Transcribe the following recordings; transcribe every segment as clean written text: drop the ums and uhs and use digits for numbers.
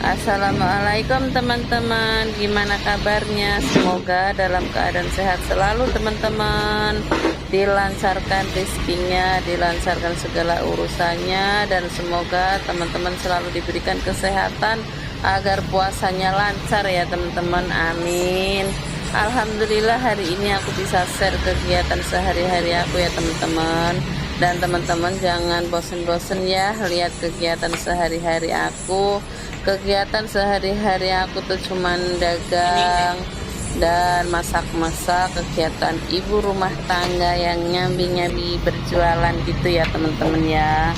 Assalamualaikum teman-teman, gimana kabarnya? Semoga dalam keadaan sehat selalu teman-teman, dilancarkan rezekinya, dilancarkan segala urusannya, dan semoga teman-teman selalu diberikan kesehatan agar puasanya lancar ya teman-teman, amin. Alhamdulillah hari ini aku bisa share kegiatan sehari-hari aku ya teman-teman. Dan teman-teman jangan bosen-bosen ya lihat kegiatan sehari-hari aku. Kegiatan sehari-hari aku tuh cuman dagang dan masak-masak, kegiatan ibu rumah tangga yang nyambi-nyambi berjualan gitu ya teman-teman ya.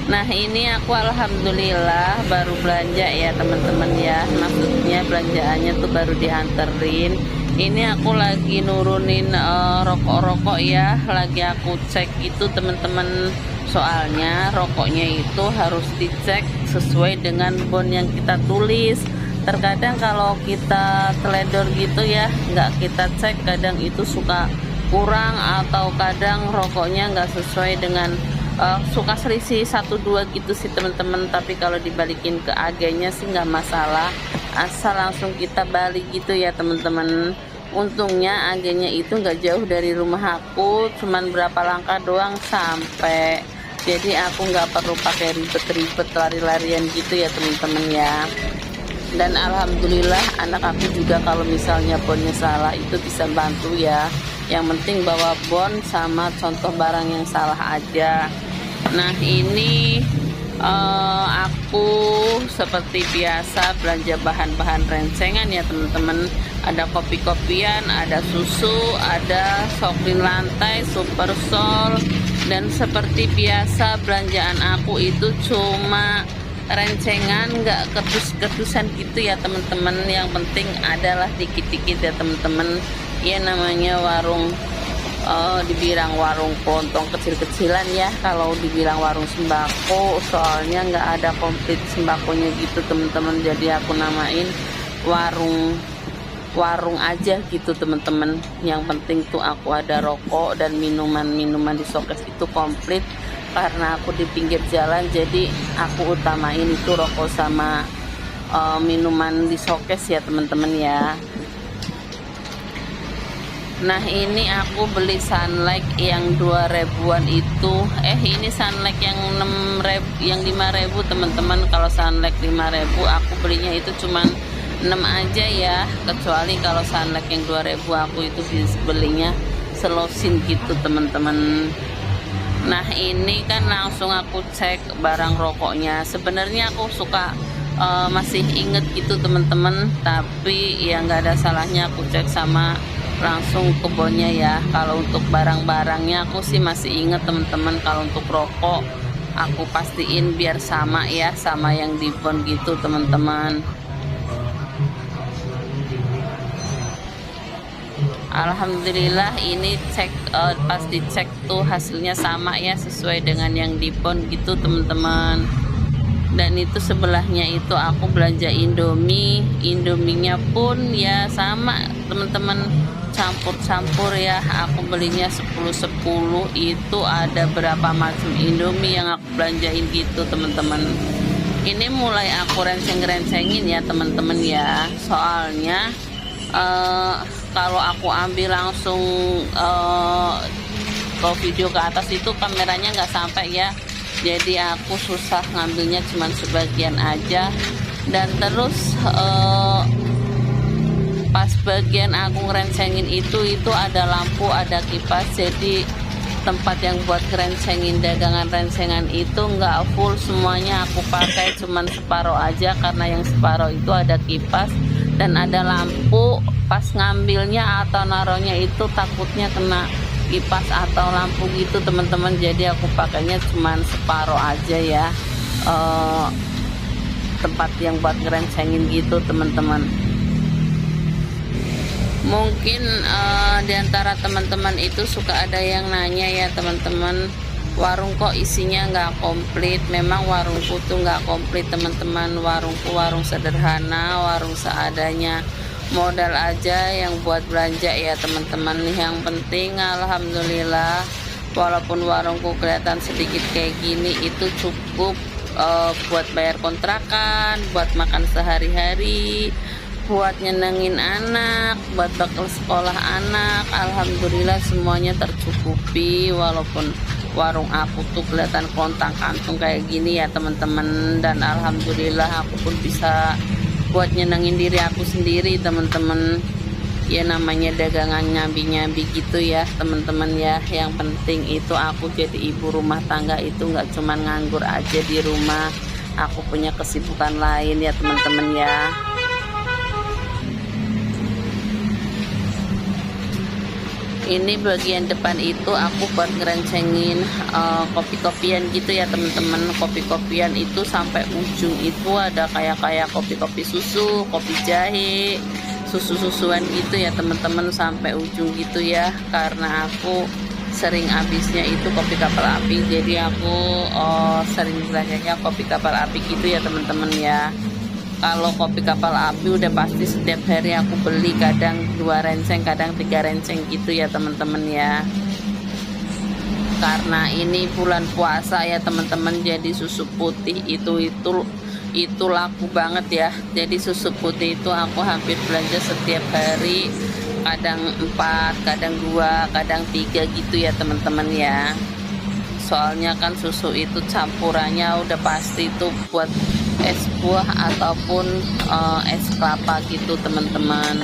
Nah ini aku alhamdulillah baru belanja ya teman-teman ya, maksudnya belanjaannya tuh baru dihanterin. Ini aku lagi nurunin rokok-rokok ya, lagi aku cek itu teman-teman, soalnya rokoknya itu harus dicek sesuai dengan bon yang kita tulis. Terkadang kalau kita teledor gitu ya, nggak kita cek, kadang itu suka kurang atau kadang rokoknya nggak sesuai dengan suka selisih 1-2 gitu sih teman-teman. Tapi kalau dibalikin ke agennya sih nggak masalah, asal langsung kita balik gitu ya teman-teman. Untungnya agennya itu nggak jauh dari rumah aku, cuman berapa langkah doang sampai. Jadi aku nggak perlu pakai ribet-ribet lari-larian gitu ya teman-teman ya. Dan alhamdulillah anak aku juga kalau misalnya bonnya salah itu bisa bantu ya. Yang penting bawa bon sama contoh barang yang salah aja. Nah ini aku seperti biasa belanja bahan-bahan rencengan ya teman-teman. Ada kopi-kopian, ada susu, ada soklin lantai, super sol, dan seperti biasa belanjaan aku itu cuma rencengan, nggak kedus-kedusan gitu ya teman-teman. Yang penting adalah dikit-dikit ya teman-teman. Ya namanya warung, dibilang warung kelontong kecil-kecilan ya, kalau dibilang warung sembako, soalnya nggak ada komplit sembakonya gitu teman-teman. Jadi aku namain warung aja gitu teman-teman. Yang penting tuh aku ada rokok dan minuman-minuman di showcase itu komplit, karena aku di pinggir jalan jadi aku utamain itu rokok sama minuman di showcase ya teman-teman ya. Nah ini aku beli sunlight yang 2000-an itu, ini sunlight yang 6.000, yang 5.000 teman-teman. Kalau sunlight 5.000 aku belinya itu cuman 6 aja ya, kecuali kalau sunlight yang 2000 aku itu belinya selosin gitu teman-teman. Nah ini kan langsung aku cek barang rokoknya. Sebenarnya aku suka masih inget gitu teman-teman, tapi ya nggak ada salahnya aku cek sama langsung ke bonnya ya. Kalau untuk barang-barangnya aku sih masih inget teman-teman. Kalau untuk rokok aku pastiin biar sama ya, sama yang di bon gitu teman-teman. Alhamdulillah ini cek pas dicek tuh hasilnya sama ya, sesuai dengan yang di bon gitu teman-teman. Dan itu sebelahnya itu aku belanja Indominya pun ya sama teman-teman, campur-campur ya. Aku belinya 10-10, itu ada berapa macam Indomie yang aku belanjain gitu teman-teman. Ini mulai aku renceng-rencengin ya teman-teman ya, soalnya kalau aku ambil langsung ke video ke atas itu kameranya nggak sampai ya, jadi aku susah ngambilnya cuman sebagian aja. Dan terus pas bagian aku ngerencengin itu ada lampu, ada kipas, jadi tempat yang buat ngerencengin dagangan rencengan itu nggak full semuanya aku pakai, cuman separuh aja, karena yang separuh itu ada kipas dan ada lampu. Pas ngambilnya atau naruhnya itu takutnya kena kipas atau lampu gitu teman-teman, jadi aku pakainya cuman separuh aja ya, tempat yang buat ngerencengin gitu teman-teman. Mungkin diantara teman-teman itu suka ada yang nanya ya teman-teman, warung kok isinya nggak komplit. Memang warungku tuh nggak komplit teman-teman. Warungku warung sederhana, warung seadanya, modal aja yang buat belanja ya teman-teman. Yang penting alhamdulillah walaupun warungku kelihatan sedikit kayak gini, itu cukup buat bayar kontrakan, buat makan sehari-hari, buat nyenengin anak, buat bekal sekolah anak. Alhamdulillah semuanya tercukupi, walaupun warung aku tuh kelihatan kontang kantung kayak gini ya teman-teman, dan alhamdulillah aku pun bisa buat nyenengin diri aku sendiri teman-teman. Ya namanya dagangan nyambi-nyambi gitu ya teman-teman ya. Yang penting itu aku jadi ibu rumah tangga itu nggak cuman nganggur aja di rumah, aku punya kesibukan lain ya teman-teman ya. Ini bagian depan itu aku buat ngerencengin kopi-kopian gitu ya teman-teman. Kopi-kopian itu sampai ujung itu ada kayak kopi-kopi susu, kopi jahe, susu-susuan gitu ya teman-teman, sampai ujung gitu ya. Karena aku sering habisnya itu kopi kapal api, jadi aku sering belanjanya kopi kapal api gitu ya teman-teman ya. Kalau kopi kapal api udah pasti setiap hari aku beli, kadang 2 renceng, kadang 3 renceng gitu ya teman-teman ya. Karena ini bulan puasa ya teman-teman, jadi susu putih itu laku banget ya. Jadi susu putih itu aku hampir belanja setiap hari, kadang 4, kadang 2, kadang 3 gitu ya teman-teman ya. Soalnya kan susu itu campurannya udah pasti itu buat es buah ataupun es kelapa gitu teman-teman.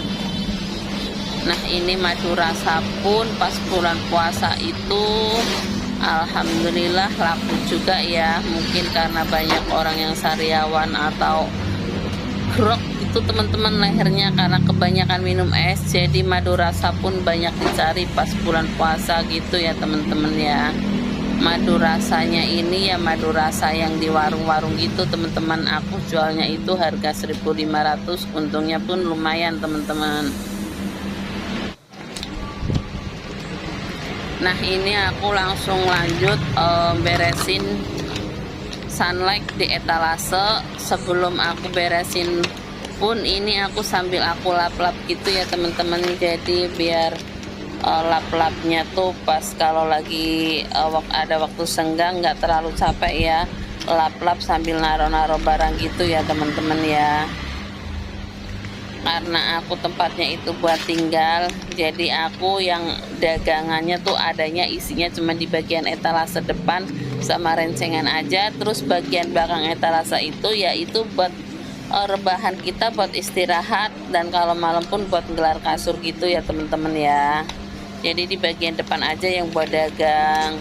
Nah ini madu rasa pun pas bulan puasa itu alhamdulillah laku juga ya. Mungkin karena banyak orang yang sariawan atau grok itu teman-teman lehernya karena kebanyakan minum es, jadi madu rasa pun banyak dicari pas bulan puasa gitu ya teman-teman ya. Madu rasanya ini ya madu rasa yang di warung-warung gitu teman-teman, aku jualnya itu harga 1.500, untungnya pun lumayan teman-teman. Nah ini aku langsung lanjut beresin sunlight di etalase. Sebelum aku beresin pun ini aku sambil aku lap-lap gitu ya teman-teman, jadi biar lap-lapnya tuh pas kalau lagi ada waktu senggang nggak terlalu capek ya, lap-lap sambil naro-naro barang gitu ya teman-teman ya. Karena aku tempatnya itu buat tinggal, jadi aku yang dagangannya tuh adanya isinya cuma di bagian etalase depan sama rencengan aja, terus bagian belakang etalase itu yaitu buat rebahan kita, buat istirahat, dan kalau malam pun buat gelar kasur gitu ya teman-teman ya. Jadi di bagian depan aja yang buat dagang.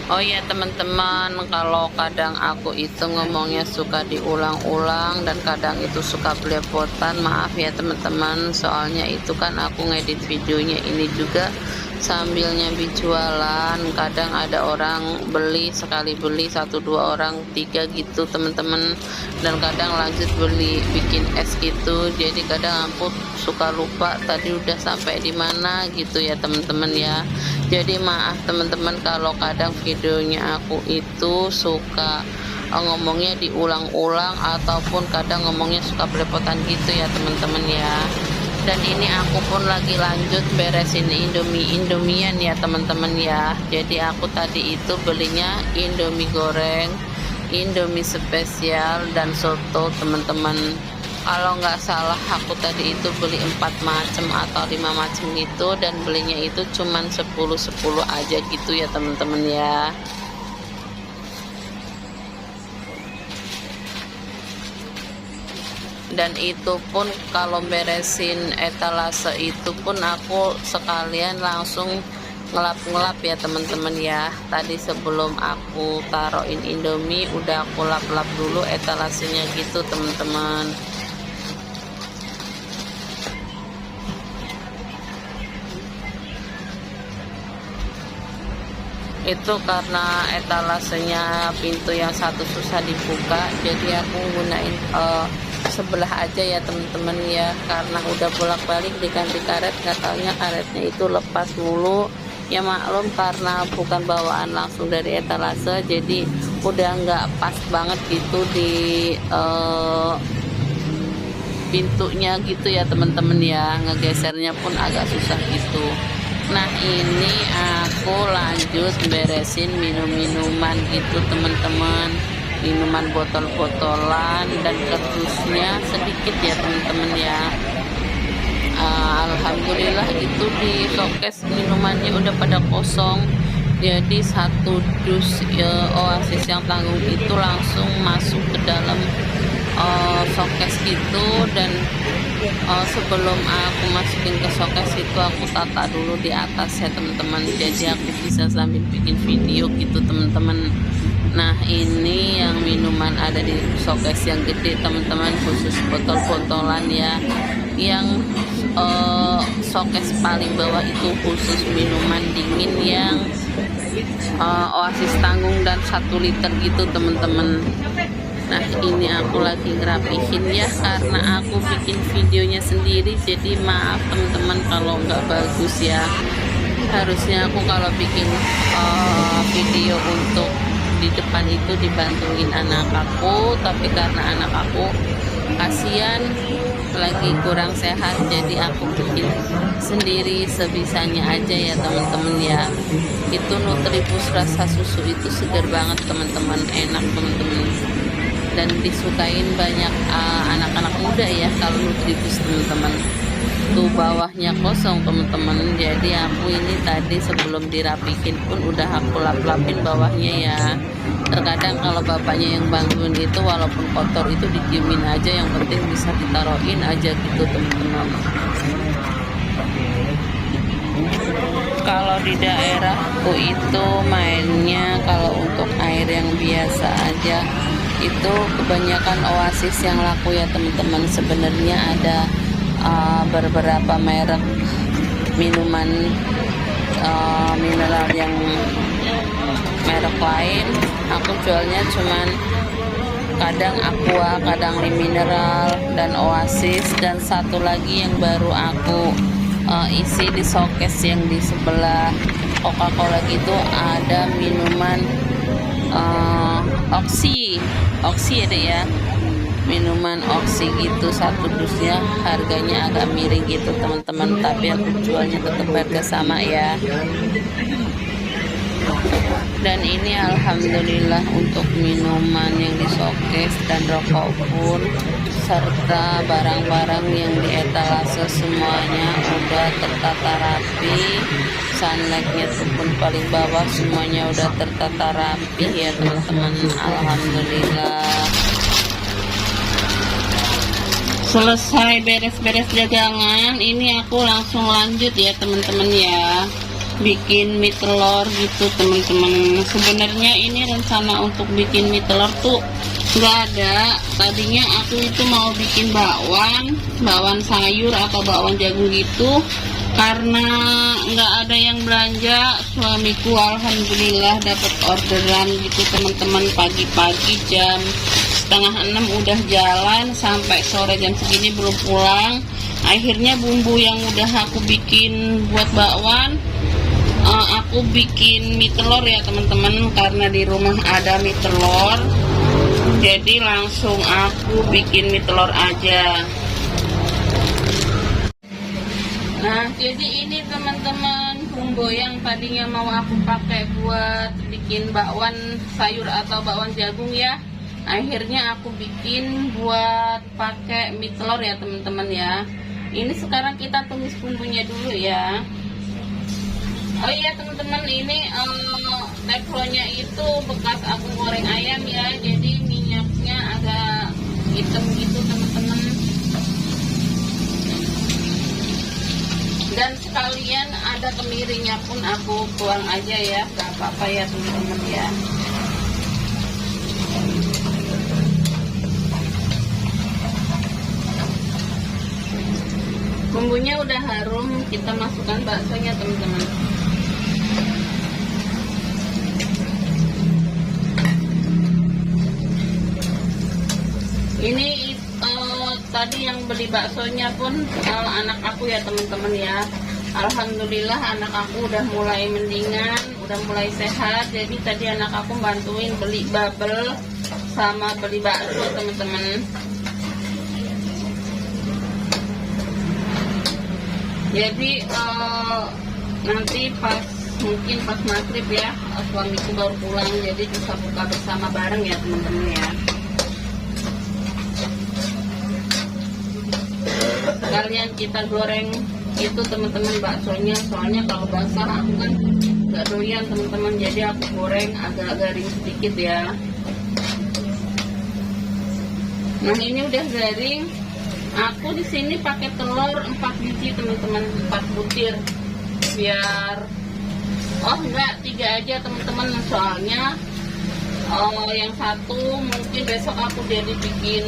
Oh ya teman-teman, kalau kadang aku itu ngomongnya suka diulang-ulang dan kadang itu suka belepotan, maaf ya teman-teman. Soalnya itu kan aku ngedit videonya ini juga sambil nyambi jualan. Kadang ada orang beli, sekali beli 1-2 orang, 3 gitu teman-teman, dan kadang lanjut beli bikin es gitu. Jadi kadang aku suka lupa tadi udah sampai di mana gitu ya teman-teman ya. Jadi maaf teman-teman kalau kadang videonya aku itu suka ngomongnya diulang-ulang ataupun kadang ngomongnya suka belepotan gitu ya teman-teman ya. Dan ini aku pun lagi lanjut beresin indomian ya teman-teman ya. Jadi aku tadi itu belinya indomie goreng, indomie spesial, dan soto teman-teman. Kalau nggak salah aku tadi itu beli 4 macam atau 5 macam gitu, dan belinya itu cuman 10-10 aja gitu ya teman-teman ya. Dan itu pun kalau beresin etalase itu pun aku sekalian langsung ngelap-ngelap ya teman-teman ya. Tadi sebelum aku taruhin indomie udah aku lap-lap dulu etalasenya gitu teman-teman. Itu karena etalasenya pintu yang satu susah dibuka, jadi aku gunain sebelah aja ya teman-teman ya. Karena udah bolak-balik diganti karet, nggak taunya karetnya itu lepas mulu ya. Maklum karena bukan bawaan langsung dari etalase, jadi udah nggak pas banget gitu di pintunya gitu ya teman-teman ya. Ngegesernya pun agak susah gitu. Nah ini aku lanjut beresin minum-minuman gitu teman-teman, minuman botol-botolan dan kardusnya sedikit ya teman-teman ya. Alhamdulillah itu di showcase minumannya udah pada kosong, jadi satu dus Oasis yang tanggung itu langsung masuk ke dalam showcase gitu. Dan sebelum aku masukin ke showcase itu aku tata dulu di atas ya teman-teman, jadi aku bisa sambil bikin video gitu teman-teman. Nah ini yang minuman ada di showcase yang gede teman-teman, khusus botol-botolan ya. Yang showcase paling bawah itu khusus minuman dingin yang Oasis tanggung dan 1 liter gitu teman-teman. Nah ini aku lagi ngerapihin ya, karena aku bikin videonya sendiri, jadi maaf teman-teman kalau nggak bagus ya. Harusnya aku kalau bikin video untuk di depan itu dibantuin anak aku, tapi karena anak aku kasihan lagi kurang sehat, jadi aku bikin sendiri sebisanya aja ya teman-teman ya. Itu Nutribus rasa susu itu segar banget teman-teman, enak teman-teman, dan disukain banyak anak-anak muda ya kalau Nutribus teman-teman. Tuh bawahnya kosong teman-teman, jadi aku ini tadi sebelum dirapihin pun udah aku lap-lapin bawahnya ya. Terkadang kalau bapaknya yang bangun itu walaupun kotor itu didiemin aja, yang penting bisa ditaruhin aja gitu teman-teman. Kalau di daerahku itu mainnya kalau untuk air yang biasa aja itu kebanyakan Oasis yang laku ya teman-teman. Sebenarnya ada beberapa merek minuman mineral yang merek lain, aku jualnya cuman kadang Aqua, kadang mineral dan Oasis, dan satu lagi yang baru aku isi di showcase yang di sebelah Coca-Cola gitu, ada minuman Oxy ada ya, minuman Oxy gitu, satu dusnya harganya agak miring gitu teman-teman, tapi aku jualnya tetap harga sama ya. Dan ini alhamdulillah untuk minuman yang di showcase dan rokok pun serta barang-barang yang di etalase semuanya udah tertata rapi. Sunlightnya pun paling bawah semuanya udah tertata rapi ya teman-teman, alhamdulillah. Selesai beres-beres dagangan, ini aku langsung lanjut ya teman-teman ya, bikin mie telur gitu teman-teman. Sebenarnya ini rencana untuk bikin mie telur tuh nggak ada. Tadinya aku itu mau bikin bakwan sayur atau bakwan jagung gitu, karena nggak ada yang belanja. Suamiku alhamdulillah dapat orderan gitu teman-teman, pagi-pagi jam 5:30 udah jalan, sampai sore jam segini belum pulang. Akhirnya bumbu yang udah aku bikin buat bakwan, aku bikin mie telur ya teman-teman, karena di rumah ada mie telur, jadi langsung aku bikin mie telur aja. Nah jadi ini teman-teman bumbu yang tadinya mau aku pakai buat bikin bakwan sayur atau bakwan jagung ya, akhirnya aku bikin buat pakai mie telur ya teman-teman ya. Ini sekarang kita tumis bumbunya dulu ya. Oh iya teman-teman, ini teflonnya itu bekas aku goreng ayam ya, jadi minyaknya agak hitam gitu teman-teman. Dan sekalian ada kemiringnya pun aku buang aja ya, gak apa-apa ya teman-teman ya. Bumbunya udah harum, kita masukkan baksonya teman-teman. Ini tadi yang beli baksonya pun anak aku ya teman-teman ya. Alhamdulillah anak aku udah mulai mendingan, udah mulai sehat. Jadi tadi anak aku bantuin beli bubble sama beli bakso teman-teman. Jadi nanti mungkin pas maghrib ya, suamiku baru pulang, jadi bisa buka bersama bareng ya teman-teman ya. Sekalian kita goreng itu teman-teman baksonya, soalnya kalau basah aku kan gak doyan teman-teman, jadi aku goreng agak garing sedikit ya. Nah ini udah garing. Aku di sini pakai telur 4 biji teman-teman, 4 butir. Biar enggak 3 aja teman-teman, soalnya yang satu mungkin besok aku jadi bikin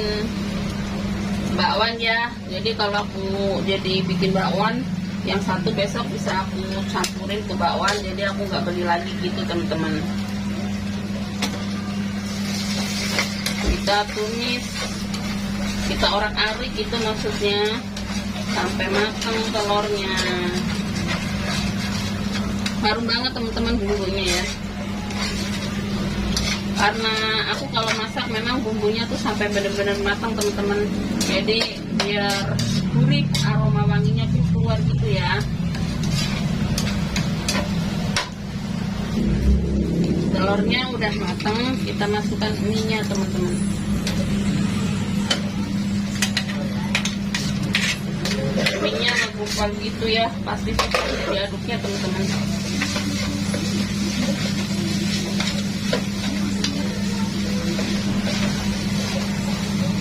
bakwan ya. Jadi kalau aku jadi bikin bakwan, yang satu besok bisa aku campurin ke bakwan, jadi aku nggak beli lagi gitu teman-teman. Kita tumis, kita orak-arik itu maksudnya sampai matang telurnya. Harum banget teman-teman bumbunya ya. Karena aku kalau masak memang bumbunya tuh sampai benar-benar matang teman-teman. Jadi biar gurih, aroma wanginya tuh keluar gitu ya. Telurnya udah matang, kita masukkan mie-nya teman-teman. Mie-nya ngegumpal gitu ya, pasti susah diaduknya teman-teman.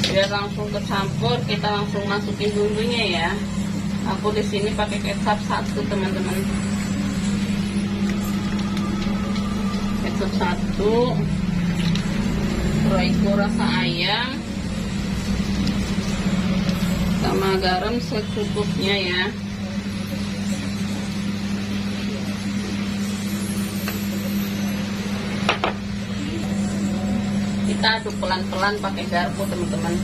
Biar langsung kecampur, kita langsung masukin bumbunya ya. Aku di sini pakai kecap 1 teman-teman. Kecap 1, Royco rasa ayam, sama garam secukupnya ya. Kita aduk pelan-pelan pakai garpu teman-teman.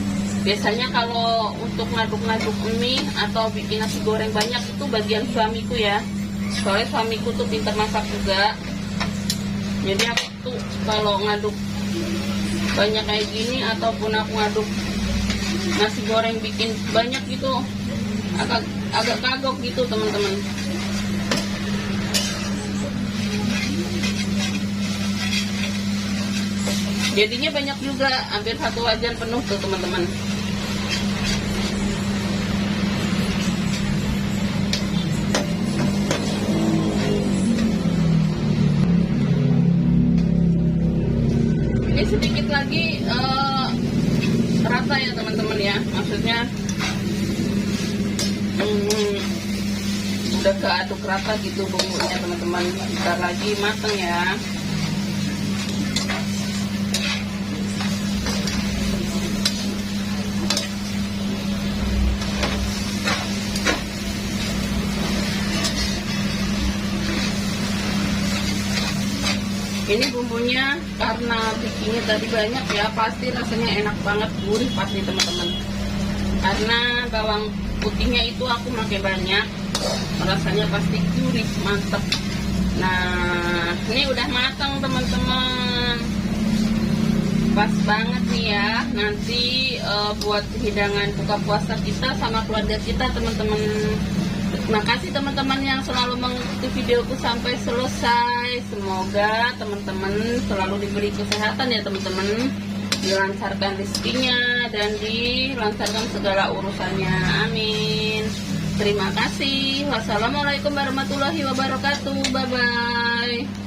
Biasanya kalau untuk ngaduk-ngaduk mie atau bikin nasi goreng banyak itu bagian suamiku ya. Soalnya suamiku tuh pintar masak juga. Jadi aku tuh kalau ngaduk banyak kayak gini ataupun aku ngaduk nasi goreng bikin banyak gitu, agak kagok gitu teman-teman. Jadinya banyak juga, hampir 1 wajan penuh tuh teman-teman. Ini sedikit lagi rata ya teman-teman ya, maksudnya udah keaduk rata gitu bumbunya teman-teman. Bentar lagi mateng ya. Ini bumbunya karena bikinnya tadi banyak ya, pasti rasanya enak banget, gurih pasti teman-teman. Karena bawang putihnya itu aku pakai banyak, rasanya pasti gurih, mantep. Nah, ini udah matang teman-teman. Pas banget nih ya, nanti buat hidangan buka puasa kita sama keluarga kita teman-teman. Terima kasih teman-teman yang selalu mengikuti videoku sampai selesai. Semoga teman-teman selalu diberi kesehatan ya teman-teman, dilancarkan rezekinya dan dilancarkan segala urusannya. Amin. Terima kasih. Wassalamualaikum warahmatullahi wabarakatuh. Bye bye.